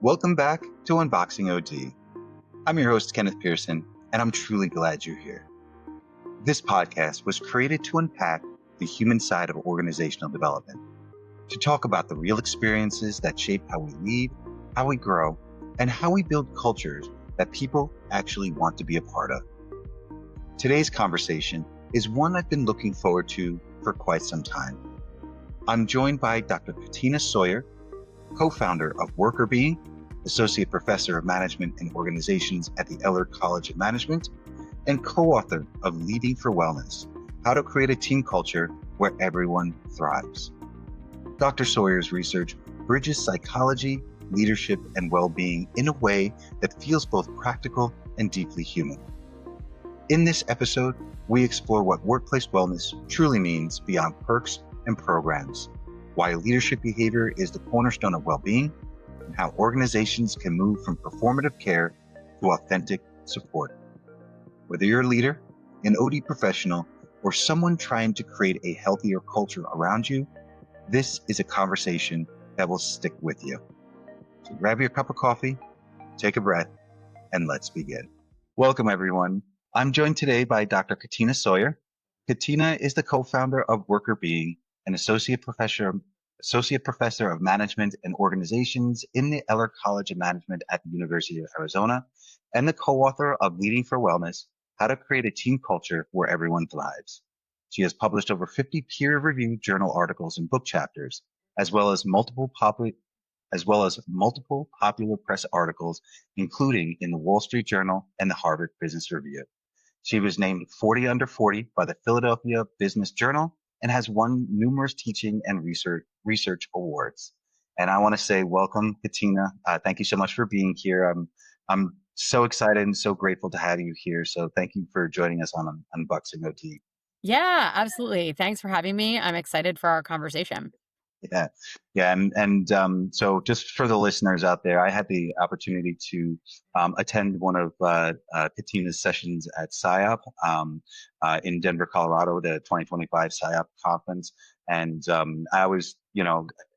Welcome back to Unboxing OD. I'm your host, Kenneth Pearson, and I'm truly glad you're here. This podcast was created to unpack the human side of organizational development, to talk about the real experiences that shape how we lead, how we grow, and how we build cultures that people actually want to be a part of. Today's conversation is one I've been looking forward to for quite some time. I'm joined by Dr. Katina Sawyer, co-founder of Workr Beeing, Associate Professor of Management and Organizations at the Eller College of Management, and co-author of Leading for Wellness, How to Create a Team Culture Where Everyone Thrives. Dr. Sawyer's research bridges psychology, leadership, and well-being in a way that feels both practical and deeply human. In this episode, we explore what workplace wellness truly means beyond perks and programs, why leadership behavior is the cornerstone of well-being, and how organizations can move from performative care to authentic support. Whether you're a leader, an OD professional, or someone trying to create a healthier culture around you, this is a conversation that will stick with you. So grab your cup of coffee, take a breath, and let's begin. Welcome, everyone. I'm joined today by Dr. Katina Sawyer. Katina is the co-founder of Workr Beeing, an associate professor of Management and Organizations in the Eller College of Management at the University of Arizona, and the co-author of Leading for Wellness, How to Create a Team Culture Where Everyone Thrives. She has published over 50 peer-reviewed journal articles and book chapters, as well as multiple popular press articles, including in the Wall Street Journal and the Harvard Business Review. She was named 40 Under 40 by the Philadelphia Business Journal and has won numerous teaching and research awards. And I want to say welcome, Katina. Thank you so much for being here. I'm so excited and so grateful to have you here. So thank you for joining us on Unboxing OT. Yeah, absolutely. Thanks for having me. I'm excited for our conversation. So just for the listeners out there, I had the opportunity to attend one of Katina's sessions at SIOP in Denver, Colorado, the 2025 SIOP conference. And I was,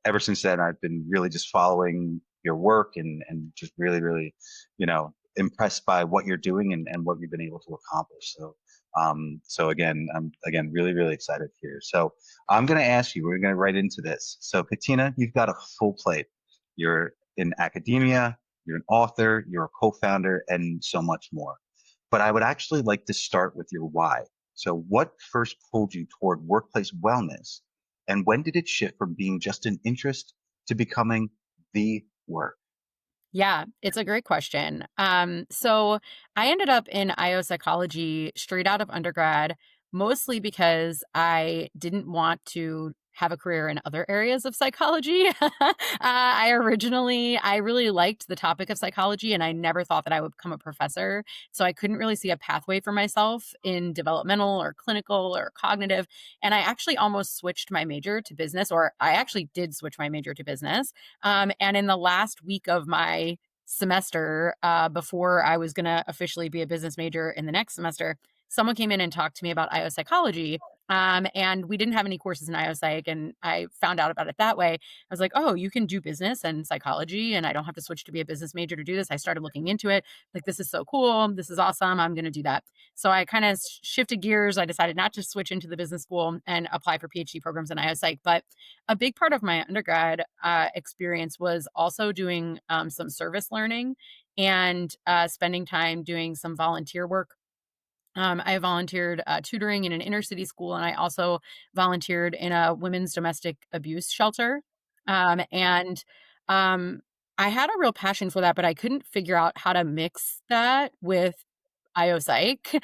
ever since then, I've been really just following your work and just really, really, impressed by what you're doing and what you've been able to accomplish. So again, I'm really, really excited here. So I'm going to ask you, we're going to right into this. So Katina, you've got a full plate. You're in academia, you're an author, you're a co-founder, and so much more. But I would actually like to start with your why. So what first pulled you toward workplace wellness? And when did it shift from being just an interest to becoming the work? Yeah, it's a great question. So I ended up in IO psychology straight out of undergrad, mostly because I didn't want to have a career in other areas of psychology. I really liked the topic of psychology, and I never thought that I would become a professor. So I couldn't really see a pathway for myself in developmental or clinical or cognitive. And I actually almost switched my major to business, or I actually did switch my major to business. And in the last week of my semester, before I was going to officially be a business major in the next semester, someone came in and talked to me about IO psychology. And we didn't have any courses in IO psych, and I found out about it that way. I was like, oh, you can do business and psychology, and I don't have to switch to be a business major to do this. I started looking into it. Like, this is so cool. This is awesome. I'm going to do that. So I kind of shifted gears. I decided not to switch into the business school and apply for PhD programs in IO psych. But a big part of my undergrad experience was also doing some service learning and spending time doing some volunteer work. I volunteered tutoring in an inner city school, and I also volunteered in a women's domestic abuse shelter. And I had a real passion for that, but I couldn't figure out how to mix that with IO Psych.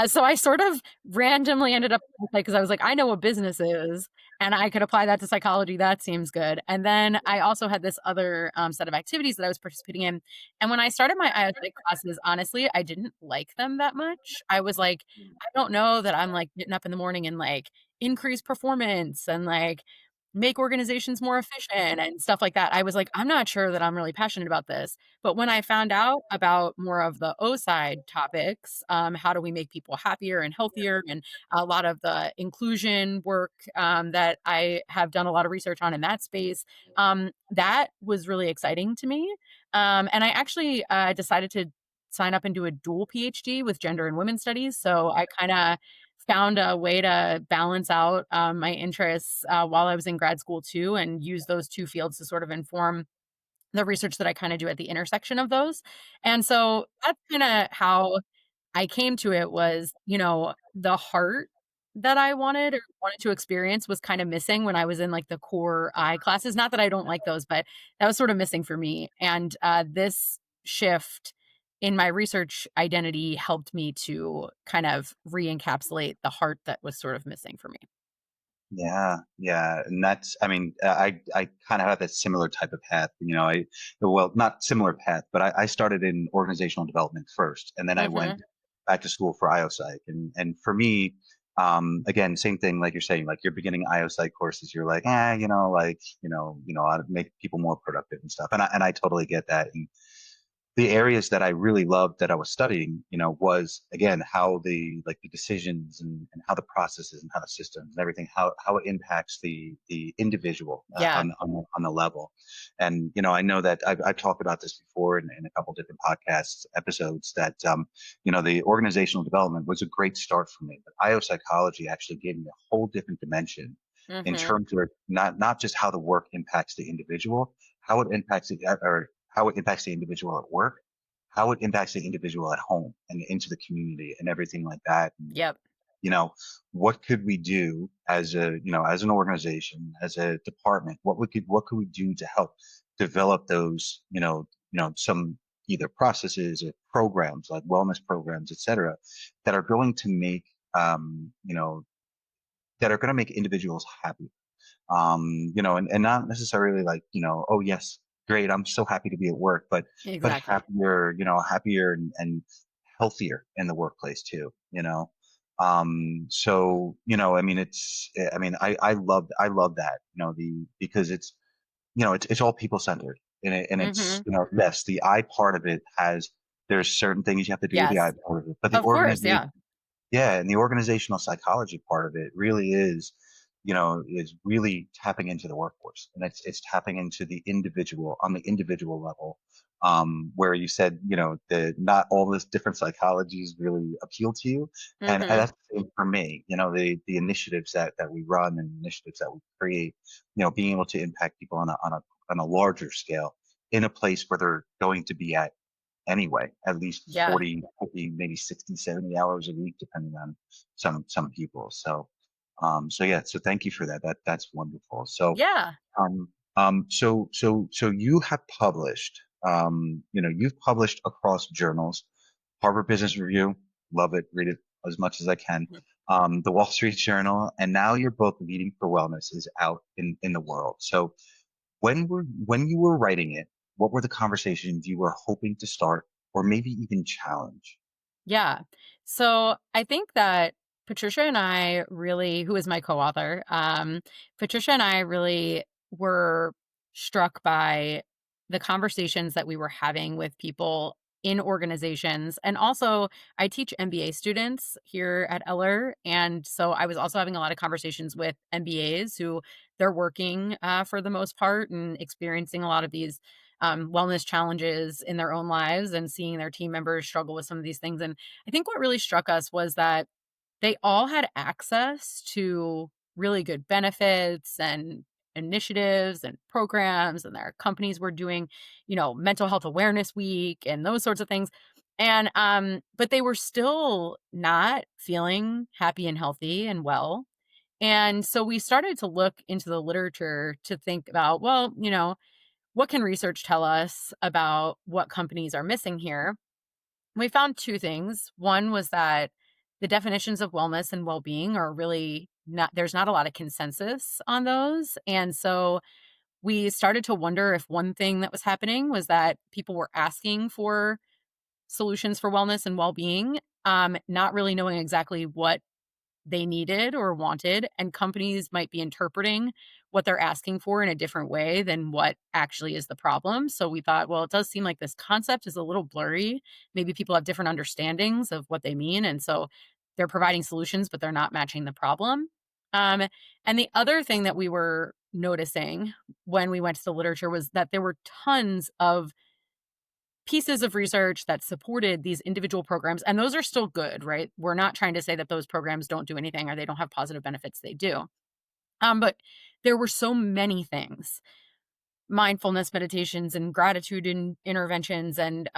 So I sort of randomly ended up because I was like, I know what business is, and I could apply that to psychology. That seems good. And then I also had this other set of activities that I was participating in. And when I started my IO Psych classes, honestly, I didn't like them that much. I was like, I don't know that I'm like getting up in the morning and like increase performance and like make organizations more efficient and stuff like that. I was like, I'm not sure that I'm really passionate about this. But when I found out about more of the O side topics, how do we make people happier and healthier, and a lot of the inclusion work that I have done a lot of research on in that space, that was really exciting to me. And I actually decided to sign up and do a dual PhD with gender and women's studies. So I kind of found a way to balance out my interests while I was in grad school too, and use those two fields to sort of inform the research that I kind of do at the intersection of those. And so that's kind of how I came to it was, the heart that I wanted to experience was kinda missing when I was in, like, the core I classes, not that I don't like those, but that was sort of missing for me, and, this shift in my research identity helped me to kind of re-encapsulate the heart that was sort of missing for me. Yeah, yeah, and that's I mean, I kinda have that similar type of path, well, not similar path, but I started in organizational development first, and then I went Mhm. back to school for IOPsych, and for me, again, same thing like you're saying, like, you're beginning IOPsych courses, you're like, I'll make people more productive and stuff, and I totally get that, and the areas that I really loved that I was studying, was again how the decisions and how the processes and how the systems and everything, how it impacts the individual Yeah. on the level. And I know that I've talked about this before in a couple different podcast episodes that the organizational development was a great start for me, but IO psychology actually gave me a whole different dimension in Mhm. terms of not just how the work impacts the individual, how it impacts the or how it impacts the individual at work, how it impacts the individual at home and into the community and everything like that. And, Yep. you know, what could we do as as an organization, as a department? What could we do to help develop those, some either processes or programs like wellness programs, et cetera, that are going to make, that are going to make individuals happy, and not necessarily like, oh yes, great, I'm so happy to be at work, but Exactly. happier and healthier in the workplace too, so I mean I love that, because it's all people centered, and it's Mhm. yes, the I part of it has, there's certain things you have to do with the I Yes. part of it, but the Of course, organization, yeah. yeah, and the organizational psychology part of it really is really tapping into the workforce, and it's tapping into the individual on the individual level, where you said, that not all those different psychologies really appeal to you, and Mhm. that's the same for me. The initiatives that we run and initiatives that we create, being able to impact people on a larger scale in a place where they're going to be at anyway, at least Yeah. 40, 50, maybe 60, 70 hours a week, depending on some people. So yeah, so thank you for that. That's wonderful. Yeah. So you have published, you've published across journals, Harvard Business Review, love it, read it as much as I can. Mhm. The Wall Street Journal, and now your book, Leading for Wellness, is out in the world. So when you were writing it, what were the conversations you were hoping to start or maybe even challenge? Yeah. So I think that Patricia and I really, who is my co-author, Patricia and I really were struck by the conversations that we were having with people in organizations. And also, I teach MBA students here at Eller. And so I was also having a lot of conversations with MBAs who they're working for the most part and experiencing a lot of these wellness challenges in their own lives and seeing their team members struggle with some of these things. And I think what really struck us was that they all had access to really good benefits and initiatives and programs, and their companies were doing, mental health awareness week and those sorts of things. And but they were still not feeling happy and healthy and well. And so we started to look into the literature to think about, well, what can research tell us about what companies are missing here? We found two things. One was that the definitions of wellness and well-being are really not, there's not a lot of consensus on those. And so we started to wonder if one thing that was happening was that people were asking for solutions for wellness and well-being, not really knowing exactly what they needed or wanted, and companies might be interpreting what they're asking for in a different way than what actually is the problem. So we thought, well, it does seem like this concept is a little blurry. Maybe people have different understandings of what they mean. And so they're providing solutions, but they're not matching the problem. Um, and the other thing that we were noticing when we went to the literature was that there were tons of pieces of research that supported these individual programs, and those are still good, right? We're not trying to say that those programs don't do anything or they don't have positive benefits, they do. But there were so many things, mindfulness meditations and gratitude interventions and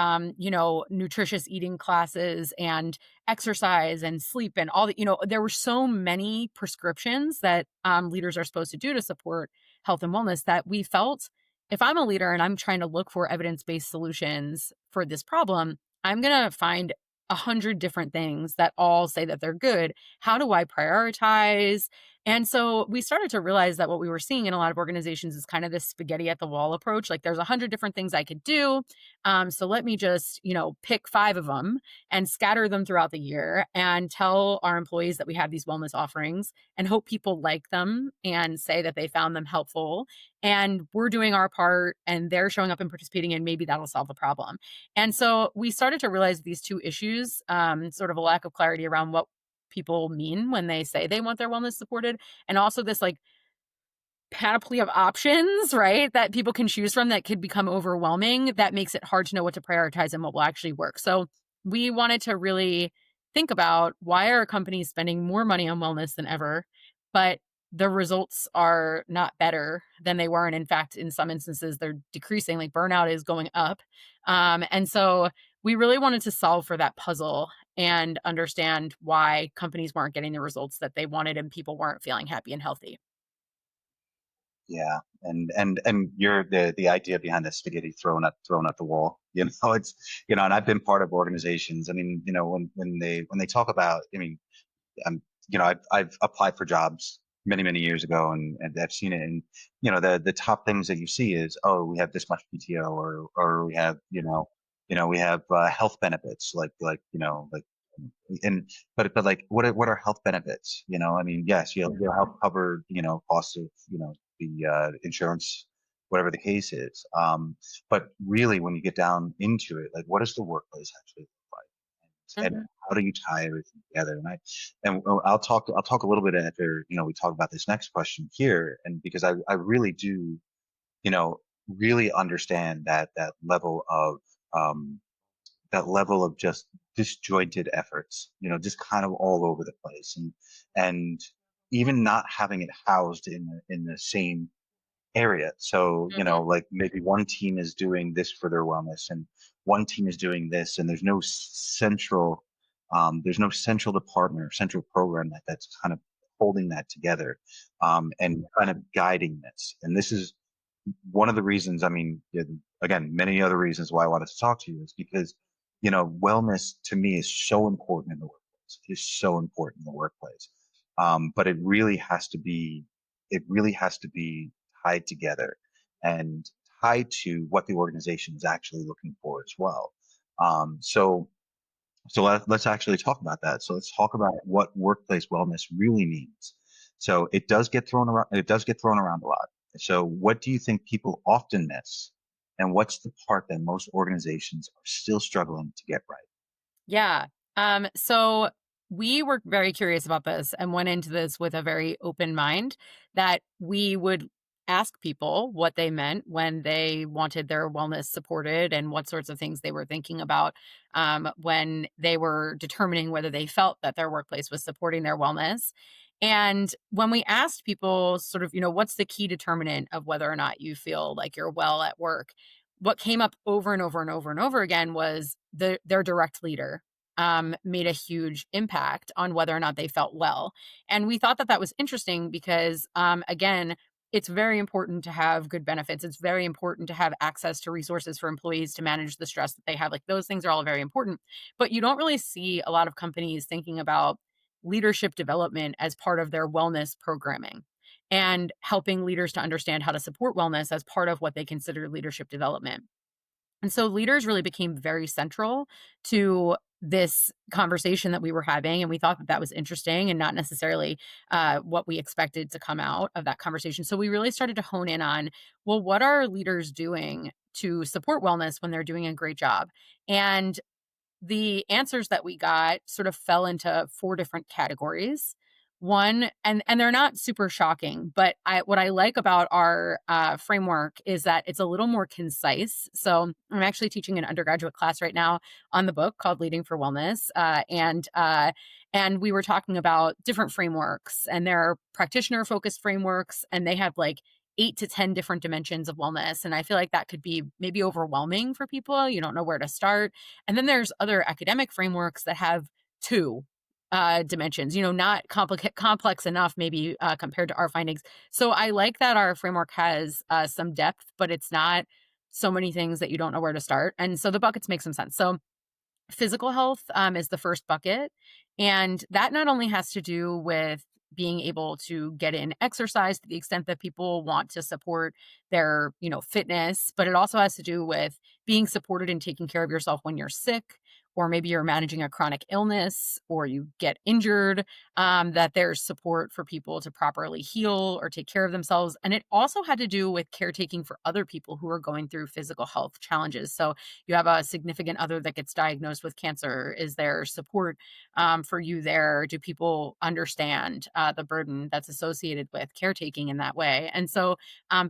nutritious eating classes and exercise and sleep and all the, there were so many prescriptions that leaders are supposed to do to support health and wellness that we felt, if I'm a leader and I'm trying to look for evidence-based solutions for this problem, I'm going to find 100 different things that all say that they're good. How do I prioritize? And so we started to realize that what we were seeing in a lot of organizations is kind of this spaghetti at the wall approach. Like there's 100 different things I could do. So let me just, pick 5 of them and scatter them throughout the year and tell our employees that we have these wellness offerings and hope people like them and say that they found them helpful. And we're doing our part and they're showing up and participating, and maybe that'll solve the problem. And so we started to realize these two issues, sort of a lack of clarity around what people mean when they say they want their wellness supported, and also this like panoply of options, right, that people can choose from that could become overwhelming, that makes it hard to know what to prioritize and what will actually work. So we wanted to really think about, why are companies spending more money on wellness than ever, but the results are not better than they were, and in fact in some instances they're decreasing, like burnout is going up. And so we really wanted to solve for that puzzle and understand why companies weren't getting the results that they wanted and people weren't feeling happy and healthy. Yeah, and you're the idea behind the spaghetti thrown at the wall. It's and I've been part of organizations. I mean, when they talk about, I mean, I've applied for jobs many years ago, and I've seen it, and the top things that you see is, oh, we have this much PTO, or we have we have health benefits, like and but like, what are health benefits? I mean, yes, you'll help cover costs of the insurance, whatever the case is. But really, when you get down into it, like, what does the workplace actually look like, and Mhm. how do you tie everything together? And I'll talk a little bit after we talk about this next question here, and because I really do really understand um that level of just disjointed efforts, just kind of all over the place, and even not having it housed in the same area. So, Mhm. like, maybe one team is doing this for their wellness, and one team is doing this, and there's no central department or central program that's kind of holding that together, and kind of guiding this. And this is one of the reasons, I mean, yeah, again, many other reasons why I wanted to talk to you is because, wellness to me is so important in the workplace. It is so important in the workplace. But it really has to be tied together and tied to what the organization is actually looking for as well. So let's actually talk about that. So let's talk about what workplace wellness really means. So it does get thrown around. It does get thrown around a lot. So what do you think people often miss, and what's the part that most organizations are still struggling to get right? Yeah. So we were very curious about this and went into this with a very open mind, that we would ask people what they meant when they wanted their wellness supported and what sorts of things they were thinking about, when they were determining whether they felt that their workplace was supporting their wellness. And when we asked people sort of, what's the key determinant of whether or not you feel like you're well at work, what came up over and over and over and over again was their direct leader made a huge impact on whether or not they felt well. And we thought that that was interesting because, again, it's very important to have good benefits. It's very important to have access to resources for employees to manage the stress that they have. Like those things are all very important. But you don't really see a lot of companies thinking about leadership development as part of their wellness programming and helping leaders to understand how to support wellness as part of what they consider leadership development. And so leaders really became very central to this conversation that we were having. And we thought that that was interesting and not necessarily what we expected to come out of that conversation. So we really started to hone in on, well, what are leaders doing to support wellness when they're doing a great job? And the answers that we got sort of fell into 4 different categories. One, and they're not super shocking, but what I like about our framework is that it's a little more concise. So I'm actually teaching an undergraduate class right now on the book called Leading for Wellness, and we were talking about different frameworks, and there are practitioner focused frameworks, and they have like 8 to 10 different dimensions of wellness. And I feel like that could be maybe overwhelming for people. You don't know where to start. And then there's other academic frameworks that have two dimensions, not complex enough, maybe compared to our findings. So I like that our framework has some depth, but it's not so many things that you don't know where to start. And so the buckets make some sense. So physical health is the first bucket. And that not only has to do with being able to get in exercise to the extent that people want to support their, fitness, but it also has to do with being supported and taking care of yourself when you're sick, or maybe you're managing a chronic illness or you get injured, that there's support for people to properly heal or take care of themselves. And it also had to do with caretaking for other people who are going through physical health challenges. So you have a significant other that gets diagnosed with cancer. Is there support for you there? Do people understand the burden that's associated with caretaking in that way? And so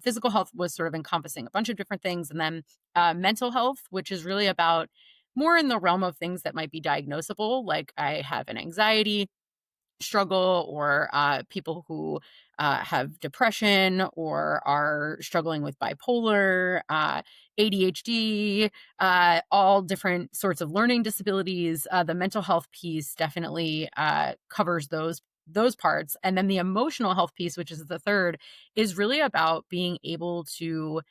physical health was sort of encompassing a bunch of different things. And then mental health, which is really about more in the realm of things that might be diagnosable, like I have an anxiety struggle, or people who have depression or are struggling with bipolar, ADHD, all different sorts of learning disabilities. The mental health piece definitely covers those parts. And then the emotional health piece, which is the third, is really about being able to,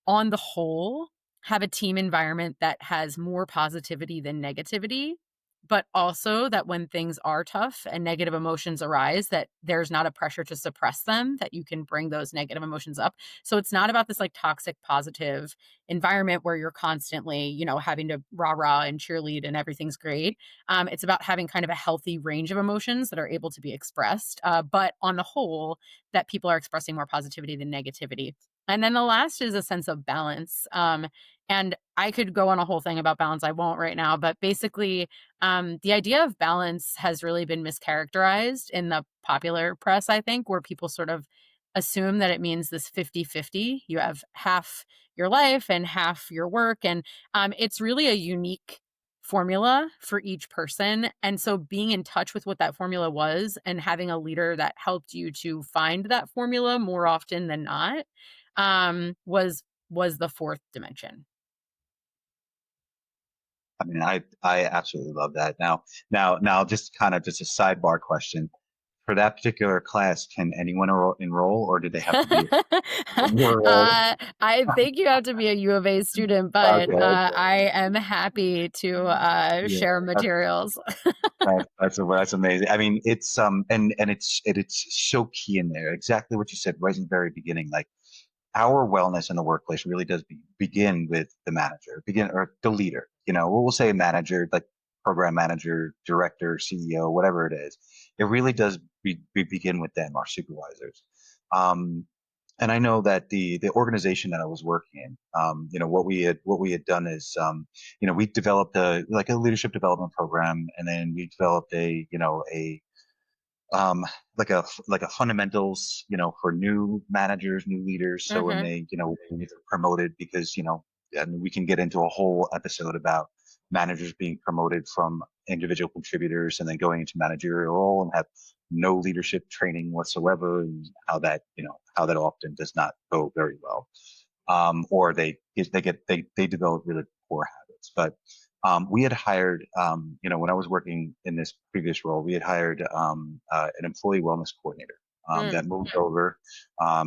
on the whole, have a team environment that has more positivity than negativity, but also that when things are tough and negative emotions arise, that there's not a pressure to suppress them, that you can bring those negative emotions up. So it's not about this like toxic positive environment where you're constantly, having to rah-rah and cheerlead and everything's great. It's about having kind of a healthy range of emotions that are able to be expressed, but on the whole, that people are expressing more positivity than negativity. And then the last is a sense of balance. And I could go on a whole thing about balance. I won't right now, but basically, the idea of balance has really been mischaracterized in the popular press, I think, where people sort of assume that it means this 50-50. You have half your life and half your work. And it's really a unique formula for each person. And so being in touch with what that formula was and having a leader that helped you to find that formula more often than not was the fourth dimension. I mean, I absolutely love that. Now, just kind of just a sidebar question. For that particular class, can anyone enroll, or do they have to be enrolled? I think you have to be a U of A student, but Okay, okay. I am happy to Yeah, share that's materials. that's amazing. I mean, it's so key in there. Exactly what you said right in the very beginning. Like our wellness in the workplace really does begin with the manager, begin or the leader. We'll say manager, like program manager, director, CEO, whatever it is. It really does begin with them, our supervisors. Um, and I know that the organization that I was working in, what we had done is, we developed a leadership development program, and then we developed a um, like a fundamentals, for new managers, new leaders. So when Hmm. they get promoted, because and we can get into a whole episode about managers being promoted from individual contributors and then going into managerial role and have no leadership training whatsoever, and how that often does not go very well. Or they develop really poor habits. But we had hired, when I was working in this previous role, we had hired an employee wellness coordinator Mm. that moved over.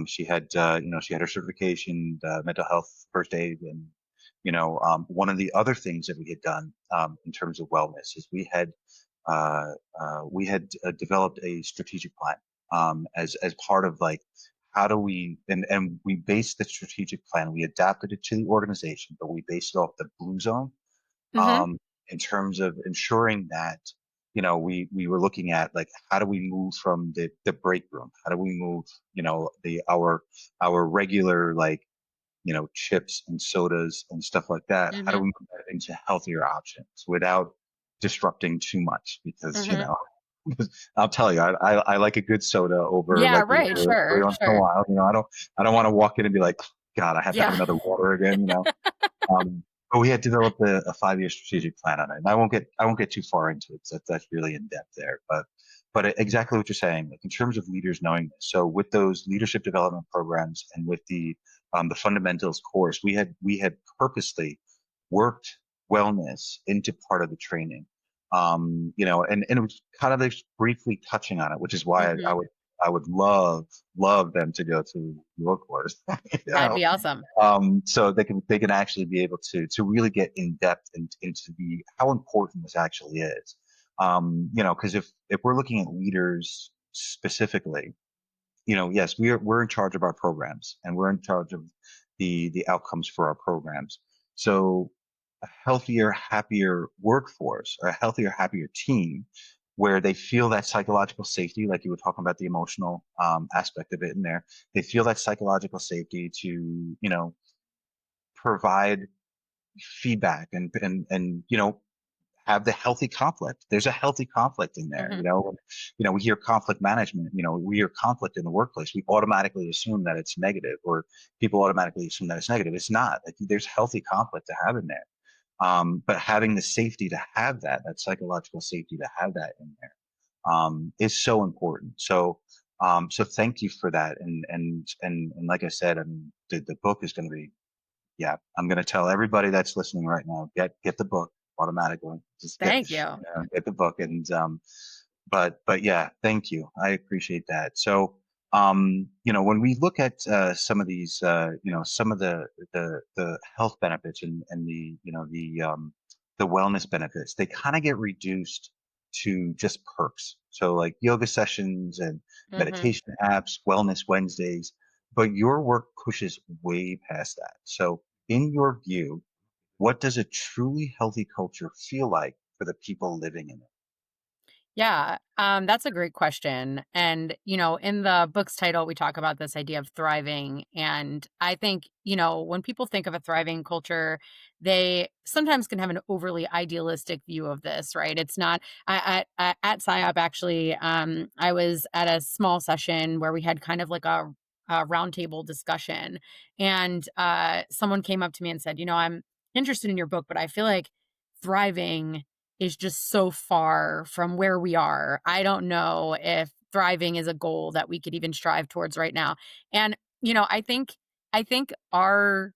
She had her certification, mental health, first aid, and one of the other things that we had done in terms of wellness is we had developed a strategic plan as part of like how do we and we based the strategic plan. We adapted it to the organization, but we based it off the blue zone Hmm. um, in terms of ensuring that we were looking at like how do we move from the break room? How do we move the our regular like chips and sodas and stuff like that? How do Hmm. we move that into healthier options without disrupting too much? Because Hmm. I'll tell you, I like a good soda over Yeah, like a right. water every Sure. once in a Sure. while. I don't want to walk in and be like, God, I have to have Yeah. another water again. But we had developed a 5 year strategic plan on it, and I won't get too far into it. So that's really in depth there, but exactly what you're saying, like in terms of leaders knowing this. So with those leadership development programs and with the fundamentals course, we had purposely worked wellness into part of the training. And it was kind of just briefly touching on it, which is why I Hmm. would I would love them to go to your course. you That'd know, be awesome. so they can actually be able to really get in depth into the how important this actually is. Because if we're looking at leaders specifically, yes, we're in charge of our programs and we're in charge of the outcomes for our programs. So a healthier, happier workforce, or a healthier, happier team, where they feel that psychological safety, like you were talking about the emotional aspect of it in there. They feel that psychological safety to, provide feedback and have the healthy conflict. There's a healthy conflict in there. Hmm. We hear conflict management. We hear conflict in the workplace. We automatically assume that it's negative, or people automatically assume that it's negative. It's not. Like, there's healthy conflict to have in there. But having the safety to have that psychological safety to have that in there, is so important. So thank you for that. And like I said, I mean, the book is going to be, yeah, I'm going to tell everybody that's listening right now, get the book automatically. Just Thank you. get the book. But yeah, thank you. I appreciate that. So, when we look at some of these, some of the health benefits and the wellness benefits, they kind of get reduced to just perks. So like yoga sessions and Hmm. meditation apps, wellness Wednesdays, but your work pushes way past that. So in your view, what does a truly healthy culture feel like for the people living in it? Yeah, that's a great question. And, in the book's title, we talk about this idea of thriving. And I think, when people think of a thriving culture, they sometimes can have an overly idealistic view of this, right? It's not, at SIOP, actually, I was at a small session where we had kind of like a roundtable discussion. And someone came up to me and said, I'm interested in your book, but I feel like thriving is just so far from where we are. I don't know if thriving is a goal that we could even strive towards right now. And, I think our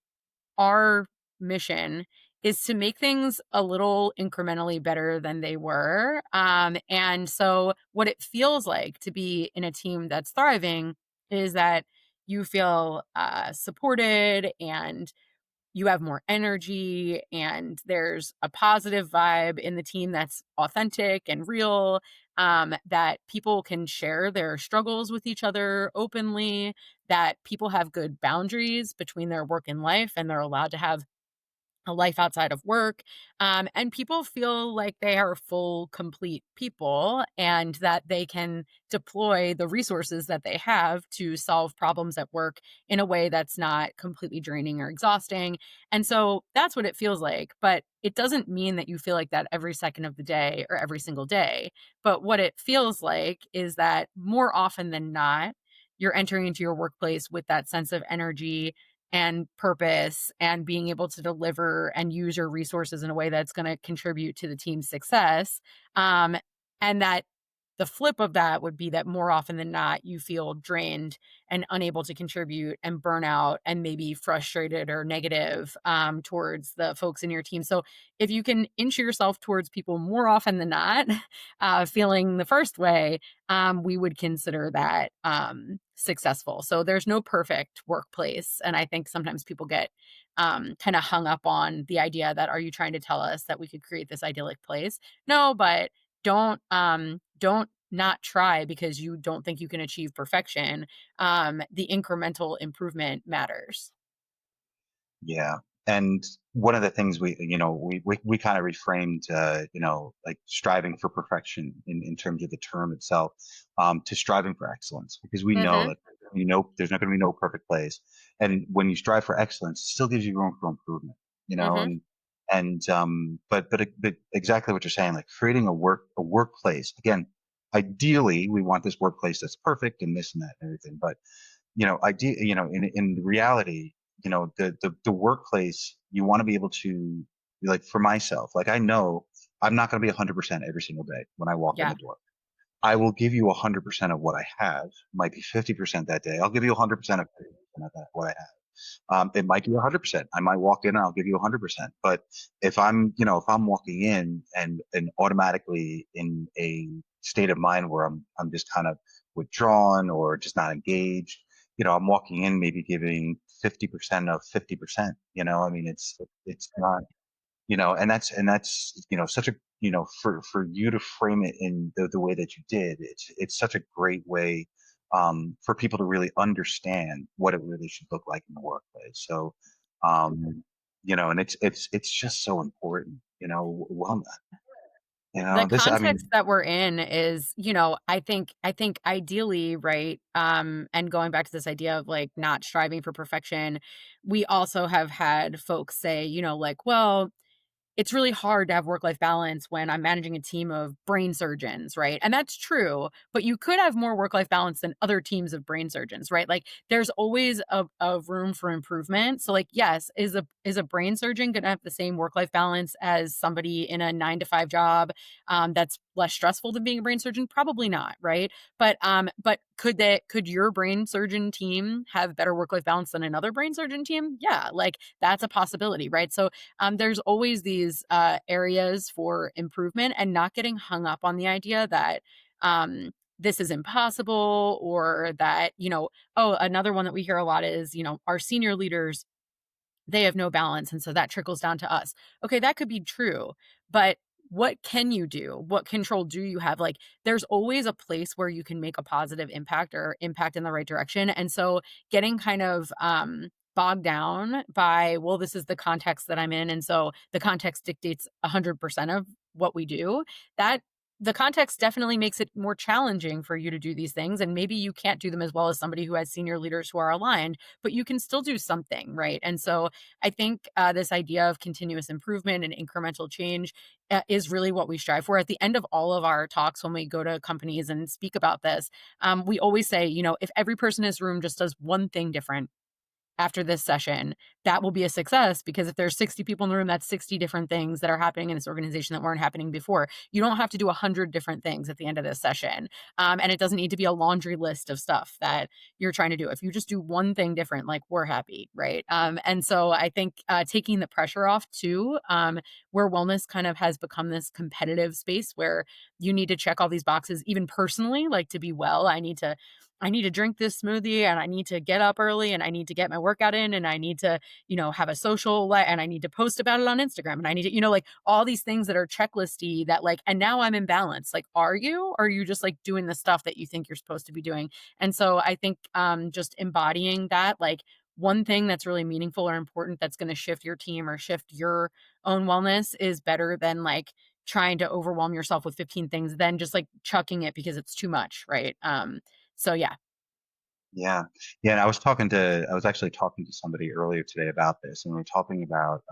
mission is to make things a little incrementally better than they were. And so what it feels like to be in a team that's thriving is that you feel supported, and you have more energy, and there's a positive vibe in the team that's authentic and real, that people can share their struggles with each other openly, that people have good boundaries between their work and life, and they're allowed to have a life outside of work. And people feel like they are full, complete people, and that they can deploy the resources that they have to solve problems at work in a way that's not completely draining or exhausting. And so that's what it feels like. But it doesn't mean that you feel like that every second of the day or every single day. But what it feels like is that more often than not, you're entering into your workplace with that sense of energy and purpose, and being able to deliver and use your resources in a way that's going to contribute to the team's success. Um, and that the flip of that would be that more often than not, you feel drained and unable to contribute and burn out and maybe frustrated or negative, towards the folks in your team. So if you can inch yourself towards people more often than not, feeling the first way, we would consider that successful. So there's no perfect workplace. And I think sometimes people get kind of hung up on the idea that, are you trying to tell us that we could create this idyllic place? No, but don't not try because you don't think you can achieve perfection. The incremental improvement matters. Yeah. And one of the things we kind of reframed, like striving for perfection in terms of the term itself, to striving for excellence, because we know Hmm. that, there's not going to be no perfect place. And when you strive for excellence, it still gives you room for improvement, Hmm. but exactly what you're saying, like creating a workplace again. ideally we want this workplace that's perfect and this and that and everything. But in reality, the workplace, you want to be able to, like, for myself, like, I know I'm not going to be 100% every single day when I walk in Yeah. the door. I will give you 100% of what I have. Might be 50% that day. I'll give you 100% of what I have. It might be 100%. I might walk in and I'll give you 100%. But if I'm walking in and automatically in a state of mind where I'm just kind of withdrawn or just not engaged, I'm walking in maybe giving 50% of 50%. I mean, it's not, and that's such a, for you to frame it in the way that you did, it's such a great way, for people to really understand what it really should look like in the workplace. So, and it's just so important. Well, The this, I mean, context that we're in is, I think ideally, right, and going back to this idea of, like, not striving for perfection, we also have had folks say, like, "Well, it's really hard to have work-life balance when I'm managing a team of brain surgeons," right? And that's true, but you could have more work-life balance than other teams of brain surgeons, right? Like, there's always a room for improvement. So, like, yes, is a brain surgeon gonna have the same work-life balance as somebody in a 9 to 5 job, that's less stressful than being a brain surgeon? Probably not, right? But could your brain surgeon team have better work-life balance than another brain surgeon team? Yeah, like, that's a possibility, right? So, there's always these areas for improvement, and not getting hung up on the idea that this is impossible, or that, oh, another one that we hear a lot is, our senior leaders, they have no balance, and so that trickles down to us. Okay, that could be true, but what can you do? What control do you have? Like, there's always a place where you can make a positive impact or impact in the right direction. And so getting kind of bogged down by, well, this is the context that I'm in, and so the context dictates 100% of what we do. That The context definitely makes it more challenging for you to do these things, and maybe you can't do them as well as somebody who has senior leaders who are aligned, but you can still do something, right? And so I think this idea of continuous improvement and incremental change is really what we strive for. At the end of all of our talks, when we go to companies and speak about this, we always say, if every person in this room just does one thing different after this session, that will be a success, because if there's 60 people in the room, that's 60 different things that are happening in this organization that weren't happening before. You don't have to do 100 different things at the end of this session. And it doesn't need to be a laundry list of stuff that you're trying to do. If you just do one thing different, like, we're happy, right? And so I think taking the pressure off too, where wellness kind of has become this competitive space where you need to check all these boxes, even personally, like, to be well, I need to drink this smoothie, and I need to get up early, and I need to get my workout in, and I need to, have a social life, and I need to post about it on Instagram, and I need to, like, all these things that are checklisty that, like, and now I'm in balance. Like, are you? Or are you just, like, doing the stuff that you think you're supposed to be doing? And so I think just embodying that, like, one thing that's really meaningful or important that's going to shift your team or shift your own wellness is better than, like, trying to overwhelm yourself with 15 things, then just, like, chucking it because it's too much, right? So yeah. yeah, yeah. And I was actually talking to somebody earlier today about this, and we are talking about,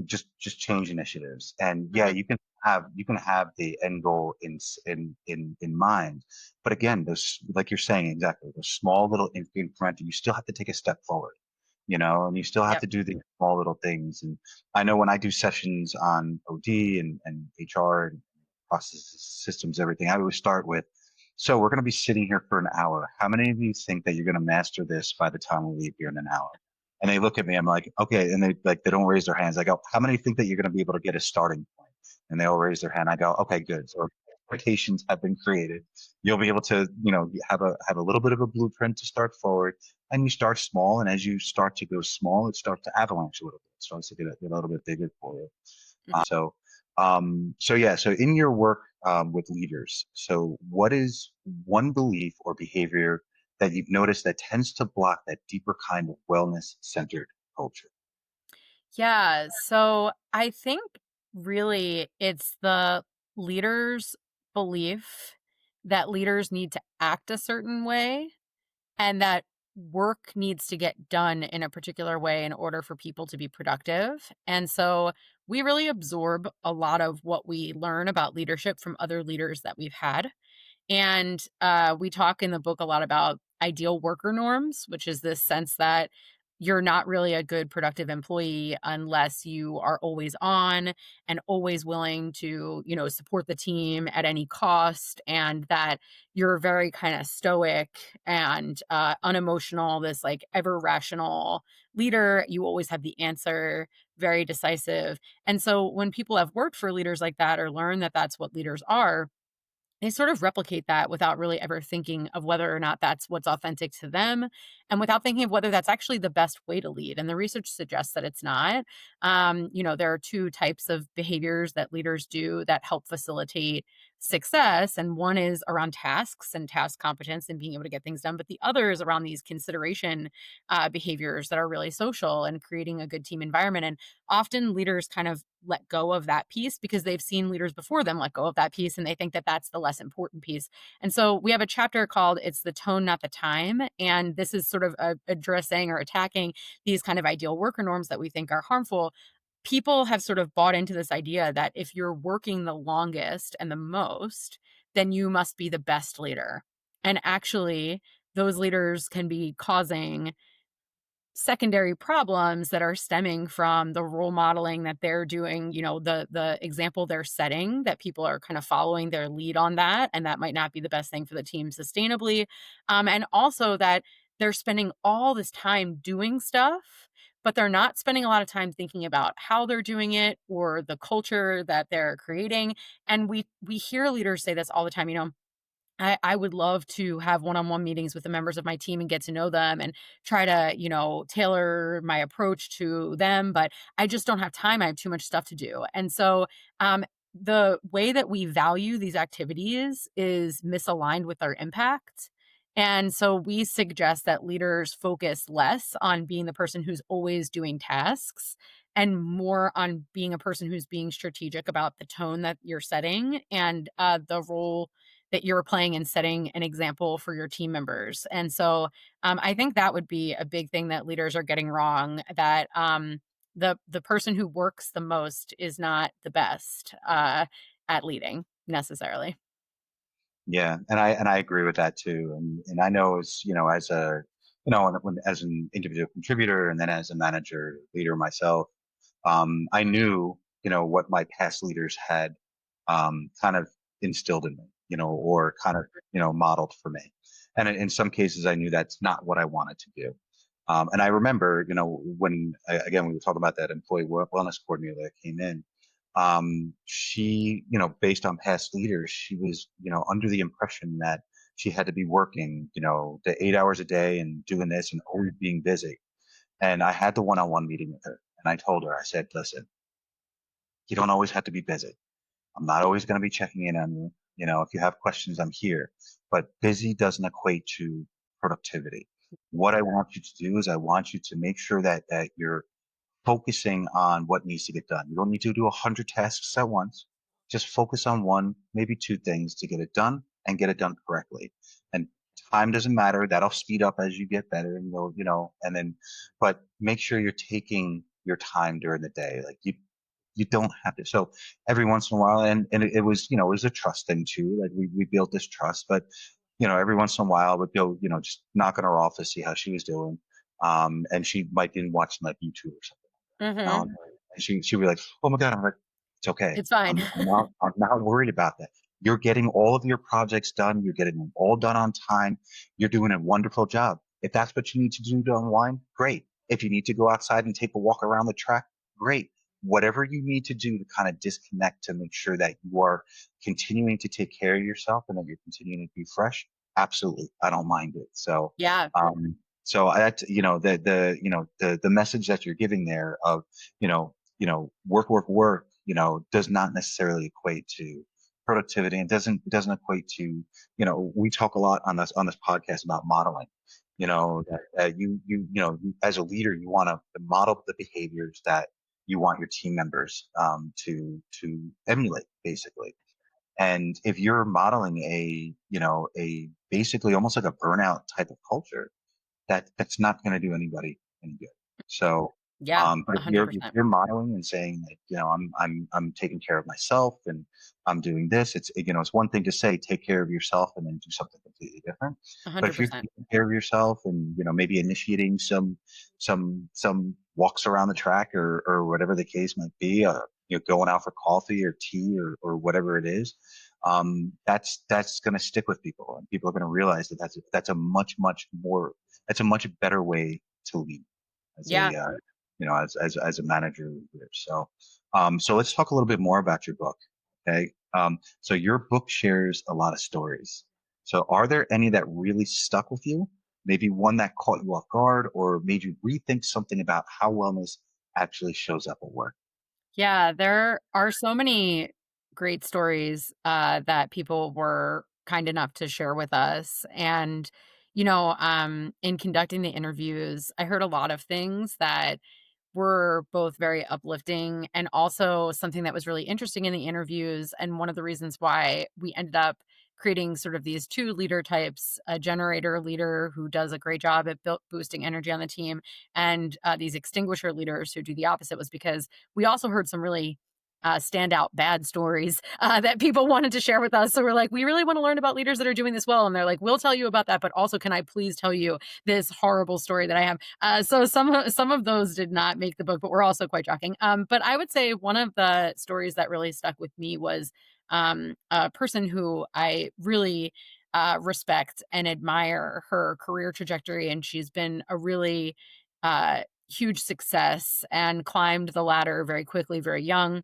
just change initiatives. And yeah, Mhm. you can have the end goal in mind, but again, those, like you're saying, exactly, those small little incremental, you still have to take a step forward, and you still have Yep. to do these small little things. And I know when I do sessions on OD and HR and processes, systems, everything, I always start with, so we're going to be sitting here for an hour. How many of you think that you're going to master this by the time we leave here in an hour? And they look at me. I'm like, okay. And they don't raise their hands. I go, how many think that you're going to be able to get a starting point? And they all raise their hand. I go, okay, good. So expectations have been created. You'll be able to, have a little bit of a blueprint to start forward, and you start small. And as you start to go small, it starts to avalanche a little bit. It starts to get a little bit bigger for you. Mhm. So yeah, so in your work, with leaders, so what is one belief or behavior that you've noticed that tends to block that deeper kind of wellness centered culture? Yeah. So I think really it's the leader's belief that leaders need to act a certain way, and that work needs to get done in a particular way in order for people to be productive. And so we really absorb a lot of what we learn about leadership from other leaders that we've had. And we talk in the book a lot about ideal worker norms, which is this sense that you're not really a good productive employee unless you are always on and always willing to, support the team at any cost, and that you're very kind of stoic and unemotional, this like ever rational leader. You always have the answer, very decisive. And so when people have worked for leaders like that or learn that that's what leaders are, they sort of replicate that without really ever thinking of whether or not that's what's authentic to them, and without thinking of whether that's actually the best way to lead. And the research suggests that it's not. There are two types of behaviors that leaders do that help facilitate success. And one is around tasks and task competence and being able to get things done. But the other is around these consideration behaviors that are really social and creating a good team environment. And often leaders kind of let go of that piece because they've seen leaders before them let go of that piece, and they think that that's the less important piece. And so we have a chapter called "It's the Tone, Not the Time." And this is sort of addressing or attacking these kind of ideal worker norms that we think are harmful. People have sort of bought into this idea that if you're working the longest and the most, then you must be the best leader. And actually, those leaders can be causing secondary problems that are stemming from the role modeling that they're doing, the example they're setting, that people are kind of following their lead on that, and that might not be the best thing for the team sustainably. And also that they're spending all this time doing stuff, but they're not spending a lot of time thinking about how they're doing it or the culture that they're creating. And we hear leaders say this all the time, I would love to have one-on-one meetings with the members of my team and get to know them and try to, tailor my approach to them, but I just don't have time. I have too much stuff to do. And so, the way that we value these activities is misaligned with our impact. And so we suggest that leaders focus less on being the person who's always doing tasks and more on being a person who's being strategic about the tone that you're setting and the role that you're playing and setting an example for your team members. And so I think that would be a big thing that leaders are getting wrong, that the person who works the most is not the best at leading necessarily. Yeah, and I agree with that too. And I know as a as an individual contributor and then as a manager leader myself, I knew what my past leaders had kind of instilled in me, or kind of modeled for me. And in some cases, I knew that's not what I wanted to do. And I remember, when again we were talking about that employee wellness coordinator that came in. She, based on past leaders, she was, under the impression that she had to be working, the 8 hours a day and doing this and always being busy. And I had the one-on-one meeting with her, and I told her, I said, listen, you don't always have to be busy. I'm not always going to be checking in on you. If you have questions, I'm here. But busy doesn't equate to productivity. What I want you to do is I want you to make sure that you're focusing on what needs to get done. You don't need to do 100 tasks at once. Just focus on one, maybe two things to get it done and get it done correctly. And time doesn't matter. That'll speed up as you get better and and then, but make sure you're taking your time during the day. Like you don't have to. So every once in a while, and it was, it was a trust thing too. Like we built this trust, but every once in a while would go, just knock on her off to see how she was doing. And she might be watching like YouTube or something. Hmm. And she'd be like, "Oh my God." I'm like, "It's okay. It's fine. I'm not worried about that. You're getting all of your projects done. You're getting them all done on time. You're doing a wonderful job. If that's what you need to do to unwind, great. If you need to go outside and take a walk around the track, great. Whatever you need to do to kind of disconnect to make sure that you are continuing to take care of yourself and that you're continuing to be fresh, absolutely. I don't mind it." So, Yeah. um, so that, the message that you're giving there of, work, work, work, does not necessarily equate to productivity, and doesn't equate to, we talk a lot on this podcast about modeling, that as a leader, you want to model the behaviors that you want your team members, to emulate basically. And if you're modeling a basically almost like a burnout type of culture, that's not going to do anybody any good. So, Yeah, But if 100%. you're modeling and saying that, I'm taking care of myself and I'm doing this, it's one thing to say take care of yourself and then do something completely different. But if you're 100%. taking care of yourself and maybe initiating some walks around the track or whatever the case might be, going out for coffee or tea or whatever it is, that's going to stick with people, and people are going to realize that that's a that's a much better way to lead as Yeah. as a manager leader. So let's talk a little bit more about your book. Okay. So your book shares a lot of stories. So are there any that really stuck with you? Maybe one that caught you off guard or made you rethink something about how wellness actually shows up at work? Yeah, there are so many great stories, that people were kind enough to share with us, and, in conducting the interviews, I heard a lot of things that were both very uplifting and also something that was really interesting in the interviews. And one of the reasons why we ended up creating sort of these two leader types, a generator leader who does a great job at boosting energy on the team, and these extinguisher leaders who do the opposite, was because we also heard some really standout bad stories that people wanted to share with us. So we're like, we really want to learn about leaders that are doing this well. And they're like, we'll tell you about that. But also, can I please tell you this horrible story that I have? So some of those did not make the book, but were also quite shocking. But I would say one of the stories that really stuck with me was a person who I really respect and admire her career trajectory, and she's been a really huge success and climbed the ladder very quickly, very young.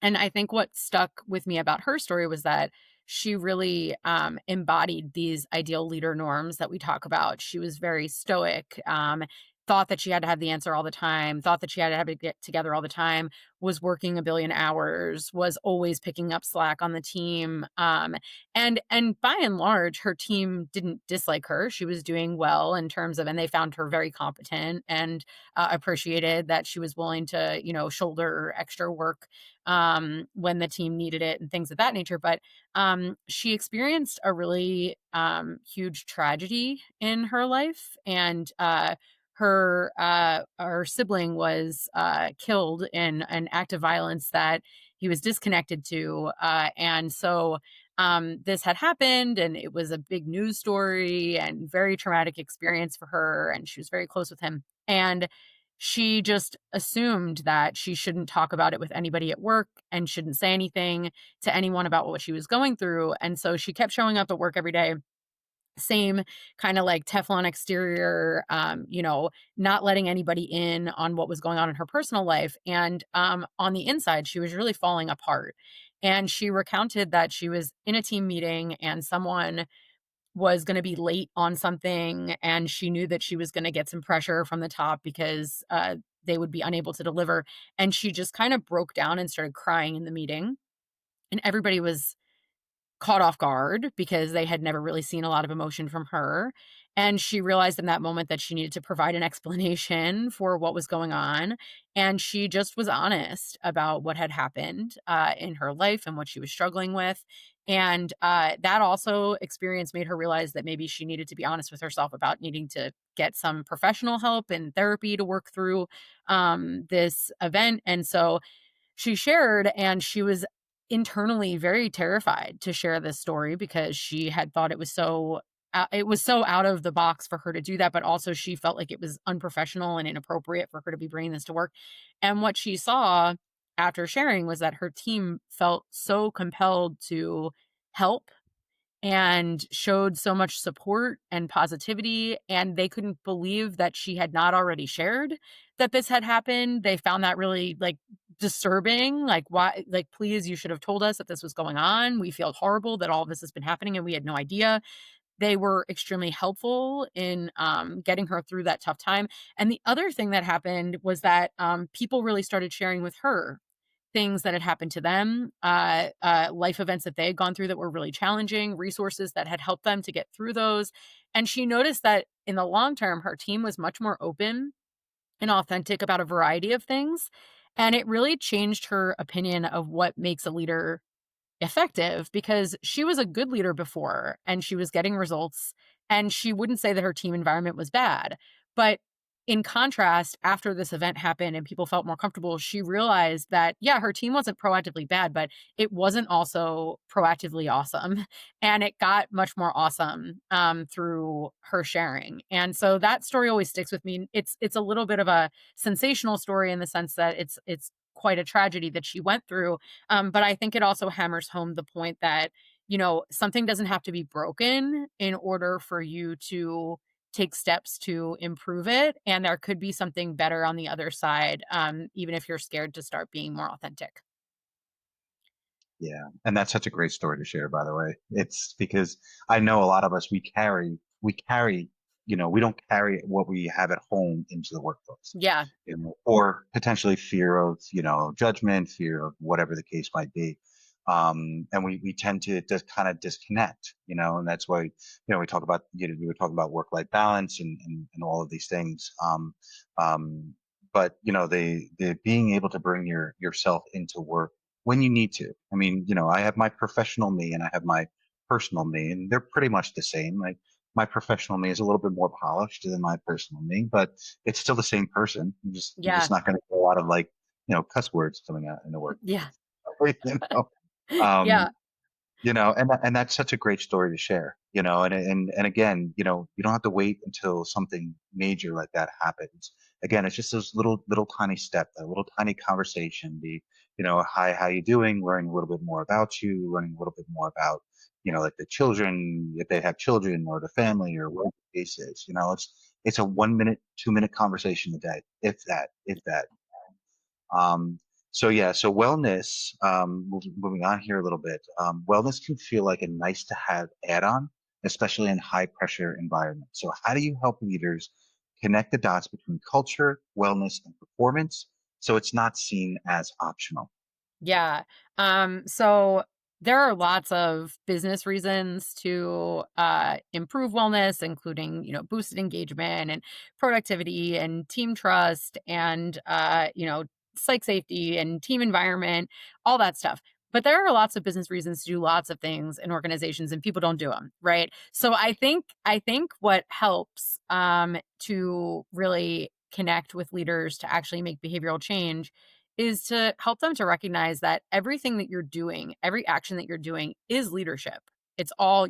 And I think what stuck with me about her story was that she really embodied these ideal leader norms that we talk about. She was very stoic, thought that she had to have the answer all the time, thought that she had to have it get together all the time, was working a billion hours, was always picking up slack on the team. And by and large, her team didn't dislike her. She was doing well in terms of, and they found her very competent and appreciated that she was willing to, shoulder extra work when the team needed it and things of that nature. But she experienced a really huge tragedy in her life, and her sibling was killed in an act of violence that he was disconnected to, and so this had happened, and it was a big news story and very traumatic experience for her, and she was very close with him. And she just assumed that she shouldn't talk about it with anybody at work and shouldn't say anything to anyone about what she was going through. And so she kept showing up at work every day, same kind of like Teflon exterior, not letting anybody in on what was going on in her personal life. And on the inside, she was really falling apart. And she recounted that she was in a team meeting and someone was gonna be late on something, and she knew that she was gonna get some pressure from the top because, they would be unable to deliver, and she just kind of broke down and started crying in the meeting, and everybody was caught off guard because they had never really seen a lot of emotion from her, and she realized in that moment that she needed to provide an explanation for what was going on, and she just was honest about what had happened, in her life and what she was struggling with, and, that also experience made her realize that maybe she needed to be honest with herself about needing to get some professional help and therapy to work through, this event, and so she shared, and she was internally very terrified to share this story because she had thought it was so out of the box for her to do that, but also she felt like it was unprofessional and inappropriate for her to be bringing this to work. And what she saw after sharing was that her team felt so compelled to help and showed so much support and positivity, and they couldn't believe that she had not already shared that this had happened. They found that really, like, disturbing, like, "Why, like, please, you should have told us that this was going on. We feel horrible that all of this has been happening, and we had no idea." They were extremely helpful in, getting her through that tough time, and the other thing that happened was that, people really started sharing with her things that had happened to them, life events that they had gone through that were really challenging, resources that had helped them to get through those. And she noticed that in the long term, her team was much more open and authentic about a variety of things. And it really changed her opinion of what makes a leader effective, because she was a good leader before and she was getting results, and she wouldn't say that her team environment was bad. But in contrast, after this event happened and people felt more comfortable, she realized that, yeah, her team wasn't proactively bad, but it wasn't also proactively awesome. And it got much more awesome through her sharing. And so that story always sticks with me. It's a little bit of a sensational story in the sense that it's quite a tragedy that she went through. But I think it also hammers home the point that, something doesn't have to be broken in order for you to take steps to improve it, and there could be something better on the other side, even if you're scared to start being more authentic. Yeah, and that's such a great story to share, by the way. It's because I know a lot of us, we carry, we don't carry what we have at home into the workplace, Yeah, or potentially fear of, judgment, fear of whatever the case might be. And we tend to just kind of disconnect, and that's why, we talk about, we were talking about work-life balance and all of these things. Um, but the being able to bring yourself into work when you need to. I mean, I have my professional me and I have my personal me, and they're pretty much the same. Like my professional me is a little bit more polished than my personal me, but it's still the same person. You're just yeah, not going to get a lot of like, cuss words coming out in the workplace. yeah, you know, um, yeah, and that's such a great story to share, and again, you don't have to wait until something major like that happens. Again, it's just those little tiny step, that little tiny conversation, hi, how you doing? Learning a little bit more about you, learning a little bit more about, like the children, if they have children or the family or what the case is, it's a 1 minute, 2 minute conversation a day, if that. Um, so yeah, so wellness, moving on here a little bit, wellness can feel like a nice to have add-on, especially in high pressure environments. So how do you help leaders connect the dots between culture, wellness, and performance so it's not seen as optional? yeah. So there are lots of business reasons to improve wellness, including, boosted engagement and productivity and team trust and, psych safety and team environment, all that stuff. But there are lots of business reasons to do lots of things in organizations and people don't do them, right? So I think what helps to really connect with leaders to actually make behavioral change is to help them to recognize that everything that you're doing, every action that you're doing is leadership. It's all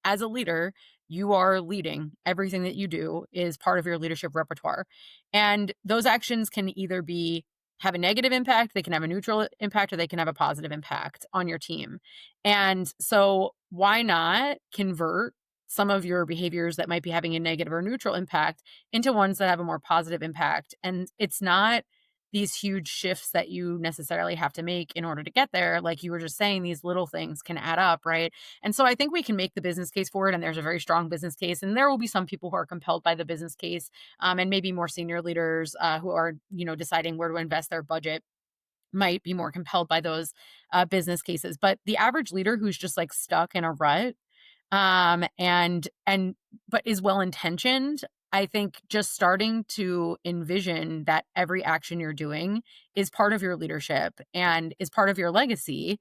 as a leader, you are leading. Everything that you do is part of your leadership repertoire. And those actions can either be have a negative impact, they can have a neutral impact, or they can have a positive impact on your team. And so why not convert some of your behaviors that might be having a negative or neutral impact into ones that have a more positive impact? And it's not these huge shifts that you necessarily have to make in order to get there. Like you were just saying, these little things can add up, right? And so I think we can make the business case for it, and there's a very strong business case. And there will be some people who are compelled by the business case, and maybe more senior leaders who are, deciding where to invest their budget might be more compelled by those business cases. But the average leader who's just like stuck in a rut and but is well intentioned, I think just starting to envision that every action you're doing is part of your leadership and is part of your legacy.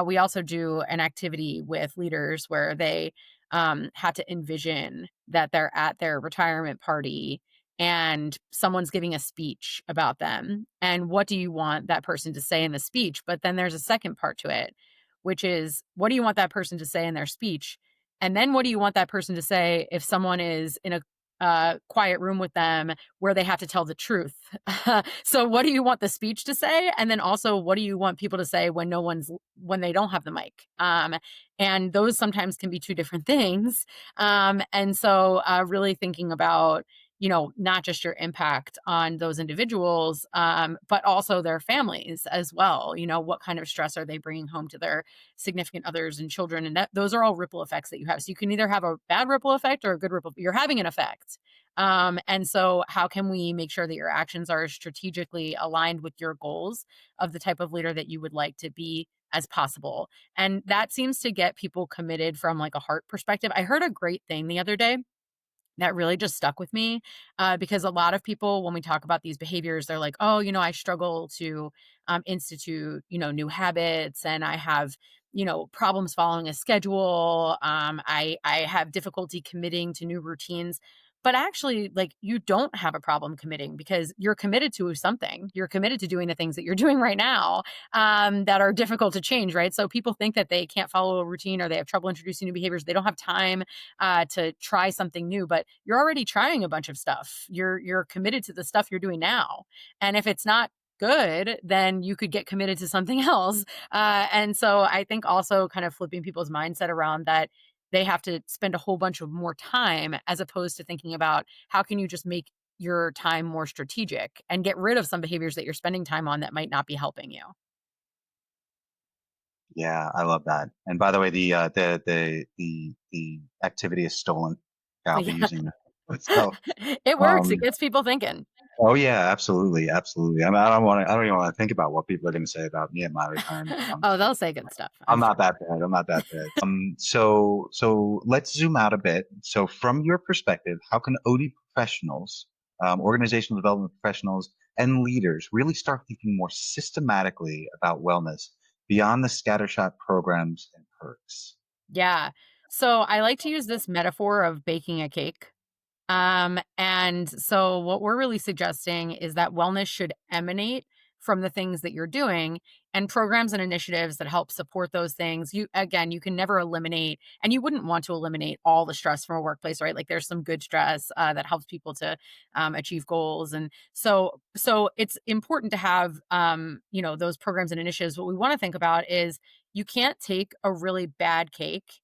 We also do an activity with leaders where they had to envision that they're at their retirement party and someone's giving a speech about them. And what do you want that person to say in the speech? But then there's a second part to it, which is what do you want that person to say in their speech? And then what do you want that person to say if someone is in a quiet room with them where they have to tell the truth? So what do you want the speech to say? And then also what do you want people to say when they don't have the mic? And those sometimes can be two different things. And so really thinking about not just your impact on those individuals, but also their families as well. What kind of stress are they bringing home to their significant others and children? And those are all ripple effects that you have. So you can either have a bad ripple effect or a good ripple. You're having an effect. And so how can we make sure that your actions are strategically aligned with your goals of the type of leader that you would like to be as possible? And that seems to get people committed from like a heart perspective. I heard a great thing the other day that really just stuck with me, because a lot of people, when we talk about these behaviors, they're like, "Oh, I struggle to institute, new habits, and I have, problems following a schedule. I have difficulty committing to new routines." But actually, like, you don't have a problem committing because you're committed to something. You're committed to doing the things that you're doing right now, that are difficult to change, right? So people think that they can't follow a routine or they have trouble introducing new behaviors. They don't have time to try something new, but you're already trying a bunch of stuff. You're committed to the stuff you're doing now, and if it's not good, then you could get committed to something else. And so I think also kind of flipping people's mindset around that they have to spend a whole bunch of more time as opposed to thinking about how can you just make your time more strategic and get rid of some behaviors that you're spending time on that might not be helping you. Yeah, I love that. And by the way, the activity is stolen. I'll be Yeah. using that. So, It works. It um, gets people thinking. oh yeah, absolutely, absolutely. I mean, I don't even want to think about what people are going to say about me at my retirement. Oh, they'll say good stuff, I'm I'm not sure. that bad. I'm not that bad. So let's zoom out a bit. So from your perspective, how can OD professionals, organizational development professionals, and leaders really start thinking more systematically about wellness beyond the scattershot programs and perks? Yeah. So I like to use this metaphor of baking a cake. And so what we're really suggesting is that wellness should emanate from the things that you're doing and programs and initiatives that help support those things. You again, you can never eliminate, and you wouldn't want to eliminate all the stress from a workplace, right? Like there's some good stress that helps people to achieve goals, and so it's important to have those programs and initiatives. What we want to think about is you can't take a really bad cake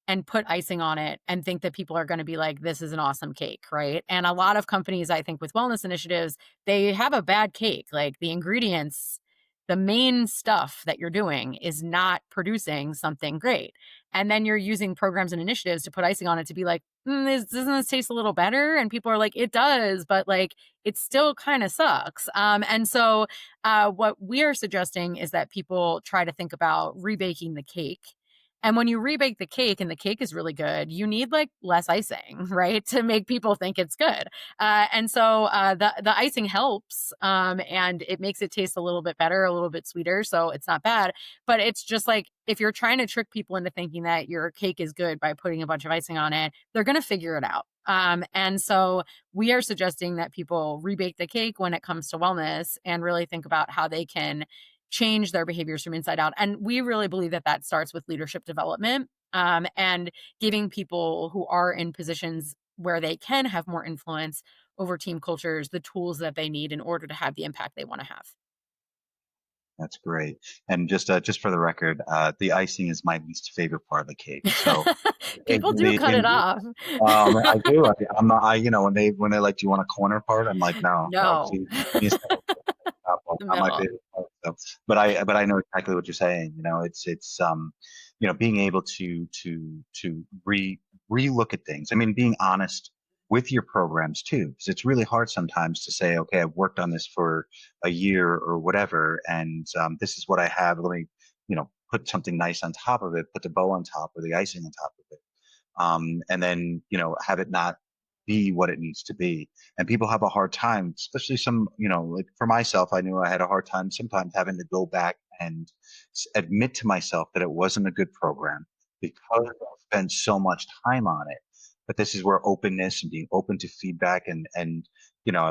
and put icing on it and think that people are going to be like, this is an awesome cake, right? And a lot of companies, I think, with wellness initiatives, they have a bad cake. Like the ingredients, the main stuff that you're doing is not producing something great. And then you're using programs and initiatives to put icing on it to be like, doesn't this taste a little better? And people are like, it does, but like, it still kind of sucks. And so, what we are suggesting is that people try to think about rebaking the cake, and when you rebake the cake and the cake is really good, you need like less icing, right, to make people think it's good. And so the icing helps, and it makes it taste a little bit better, a little bit sweeter, so it's not bad. But it's just like if you're trying to trick people into thinking that your cake is good by putting a bunch of icing on it, they're going to figure it out. And so we are suggesting that people rebake the cake when it comes to wellness and really think about how they can change their behaviors from inside out. And we really believe that that starts with leadership development, and giving people who are in positions where they can have more influence over team cultures the tools that they need in order to have the impact they want to have. That's great. And just for the record, the icing is my least favorite part of the cake. So People do cut it off. I do. I'm not. When they like, do you want a corner part? I'm like, no, no, No. please, give me a second. Not my No. favorite part. So, but I know exactly what you're saying. Being able to relook at things. I mean, being honest with your programs too, because it's really hard sometimes to say, okay, I've worked on this for a year or whatever, and this is what I have. Let me, put something nice on top of it, put the bow on top or the icing on top of it, and then have it not be what it needs to be. And people have a hard time, especially some, like for myself, I knew I had a hard time sometimes having to go back and admit to myself that it wasn't a good program because I spent so much time on it. But this is where openness and being open to feedback and I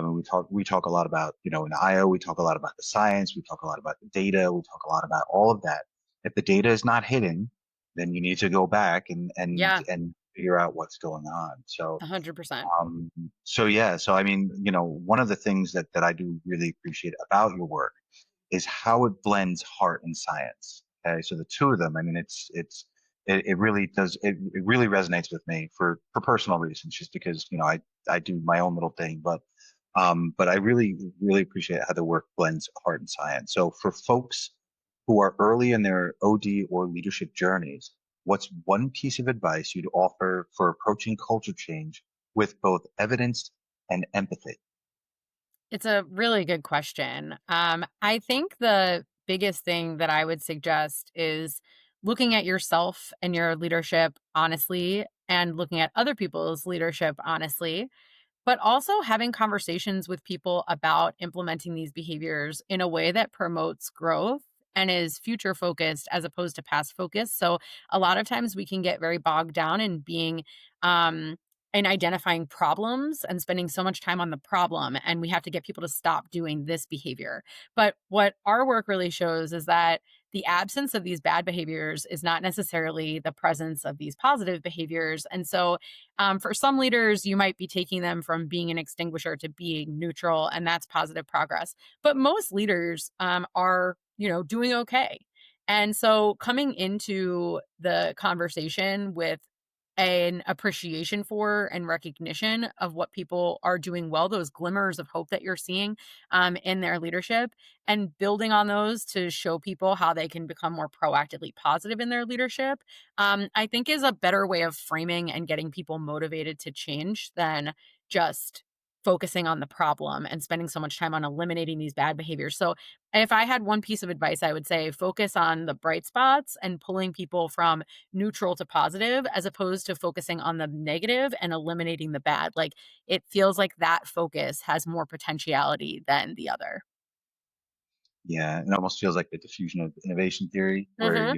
mean, we talk a lot about, in IO, we talk a lot about the science, we talk a lot about the data, we talk a lot about all of that. If the data is not hidden, then you need to go back Yeah, and figure out what's going on. So 100%. yeah, so I mean, one of the things that I do really appreciate about your work is how it blends heart and science. Okay, so the two of them, I mean, it really does it really resonates with me for personal reasons, just because I do my own little thing, but I really appreciate how the work blends heart and science. So for folks who are early in their OD or leadership journeys, what's one piece of advice you'd offer for approaching culture change with both evidence and empathy? It's a really good question. I think the biggest thing that I would suggest is looking at yourself and your leadership honestly and looking at other people's leadership honestly, but also having conversations with people about implementing these behaviors in a way that promotes growth and is future focused as opposed to past focused. So a lot of times we can get very bogged down in being um in identifying problems and spending so much time on the problem, and we have to get people to stop doing this behavior. But what our work really shows is that the absence of these bad behaviors is not necessarily the presence of these positive behaviors. And so, for some leaders, you might be taking them from being an extinguisher to being neutral, and that's positive progress. But most leaders are, doing okay. And so, coming into the conversation with an appreciation for and recognition of what people are doing well, those glimmers of hope that you're seeing in their leadership, and building on those to show people how they can become more proactively positive in their leadership, I think is a better way of framing and getting people motivated to change than just focusing on the problem and spending so much time on eliminating these bad behaviors. So if I had one piece of advice, I would say focus on the bright spots and pulling people from neutral to positive as opposed to focusing on the negative and eliminating the bad. Like, it feels like that focus has more potentiality than the other. Yeah, it almost feels like the diffusion of innovation theory, where Mhm.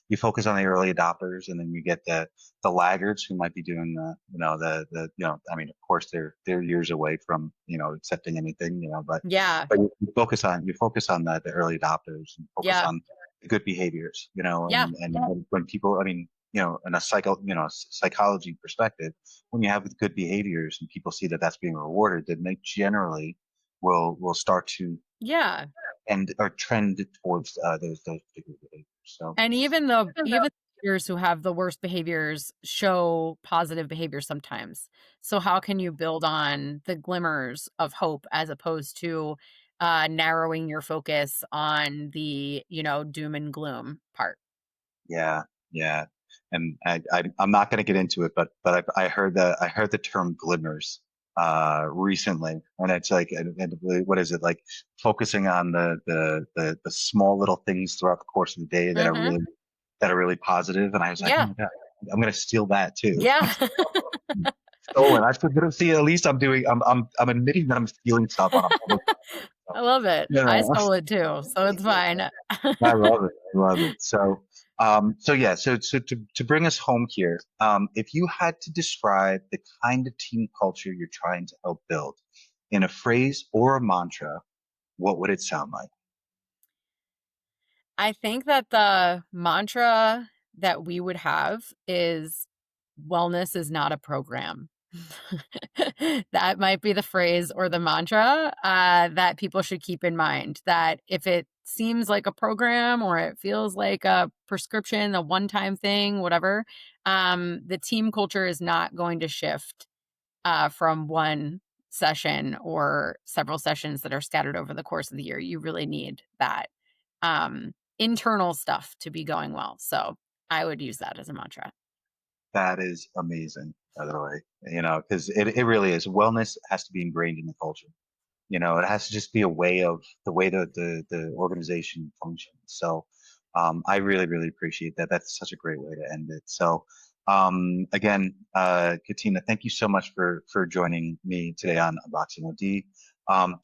you focus on the early adopters, and then you get the laggards who might be doing I mean, of course they're years away from accepting anything, but Yeah. you focus on the early adopters and focus Yeah. on the good behaviors, Yeah. and when people, I mean, in a psychology perspective, when you have good behaviors and people see that that's being rewarded, then they generally will start to Yeah. and or trend towards those particular behaviors. So And even leaders who have the worst behaviors show positive behavior sometimes. So how can you build on the glimmers of hope as opposed to narrowing your focus on the, doom and gloom part? yeah, yeah, and I'm not going to get into it, but I heard the term glimmers recently, and it's like and what is it like focusing on the small little things throughout the course of the day Mhm. that are really positive, and I was like, oh Yeah. my god, I'm going to steal that too. Yeah. Stolen. I should see. At least I'm admitting that I'm stealing stuff on a public. I love it. I Yeah. stole it too, so it's fine. I love it. I love it. So yeah. So to bring us home here, if you had to describe the kind of team culture you're trying to help build in a phrase or a mantra, what would it sound like? I think that the mantra that we would have is wellness is not a program. That might be the phrase or the mantra that people should keep in mind. That if it seems like a program or it feels like a prescription, a one time thing, whatever, the team culture is not going to shift from one session or several sessions that are scattered over the course of the year. You really need that internal stuff to be going well. So I would use that as a mantra. That is amazing, by the way. Because it really is. Wellness has to be ingrained in the culture. It has to just be a way of the way the organization functions. So I really, really appreciate that. That's such a great way to end it. So again, Katina, thank you so much for joining me today on Unboxing OD. Um,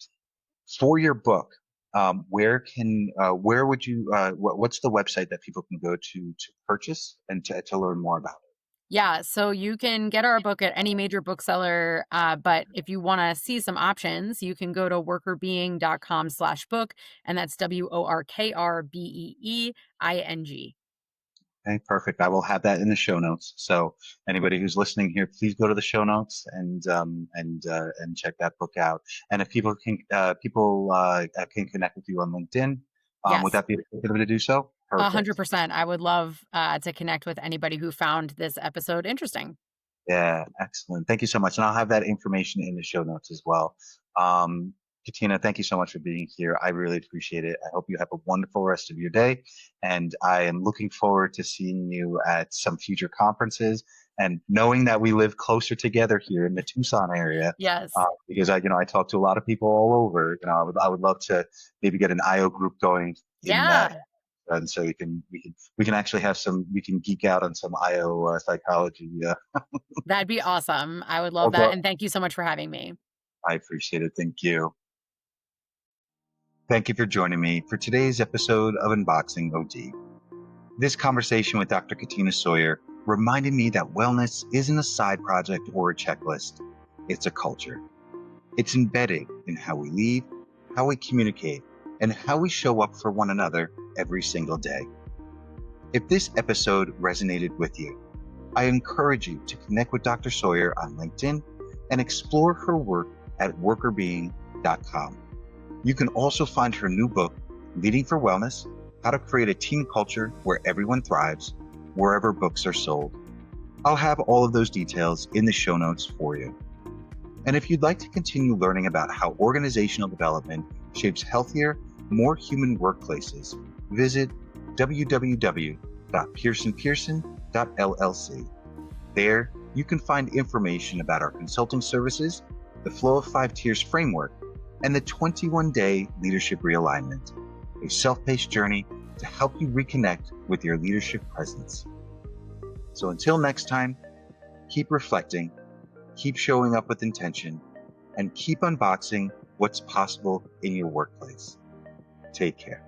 for your book, where would you what's the website that people can go to purchase and to learn more about it? Yeah, so you can get our book at any major bookseller, but if you want to see some options, you can go to workrbeeing.com/book, and that's WORKRBEEING. Okay, perfect. I will have that in the show notes. So anybody who's listening here, please go to the show notes and check that book out. And if people can connect with you on LinkedIn, would Yes, that be okay to do so? Perfect. 100%. I would love to connect with anybody who found this episode interesting. Yeah, excellent. Thank you so much. And I'll have that information in the show notes as well. Um, Katina, thank you so much for being here. I really appreciate it. I hope you have a wonderful rest of your day. And I am looking forward to seeing you at some future conferences and knowing that we live closer together here in the Tucson area. Yes. Because I talk to a lot of people all over. I would love to maybe get an IO group going in Yeah, and so we can actually have we can geek out on some IO psychology. that'd be awesome. I would love that. Although And thank you so much for having me. I appreciate it. Thank you. Thank you for joining me for today's episode of Unboxing OD. This conversation with Dr. Katina Sawyer reminding me that wellness isn't a side project or a checklist. It's a culture. It's embedded in how we lead, how we communicate, and how we show up for one another every single day. If this episode resonated with you, I encourage you to connect with Dr. Sawyer on LinkedIn and explore her work at workrbeeing.com. You can also find her new book, Leading for Wellness: How to Create a Team Culture Where Everyone Thrives, wherever books are sold. I'll have all of those details in the show notes for you. And if you'd like to continue learning about how organizational development shapes healthier, more human workplaces, visit www.pearsonpearson.llc. There, you can find information about our consulting services, the Flow of 5 Tiers framework, and the 21-day leadership realignment, a self-paced journey to help you reconnect with your leadership presence. So until next time, keep reflecting, keep showing up with intention, and keep unboxing what's possible in your workplace. Take care.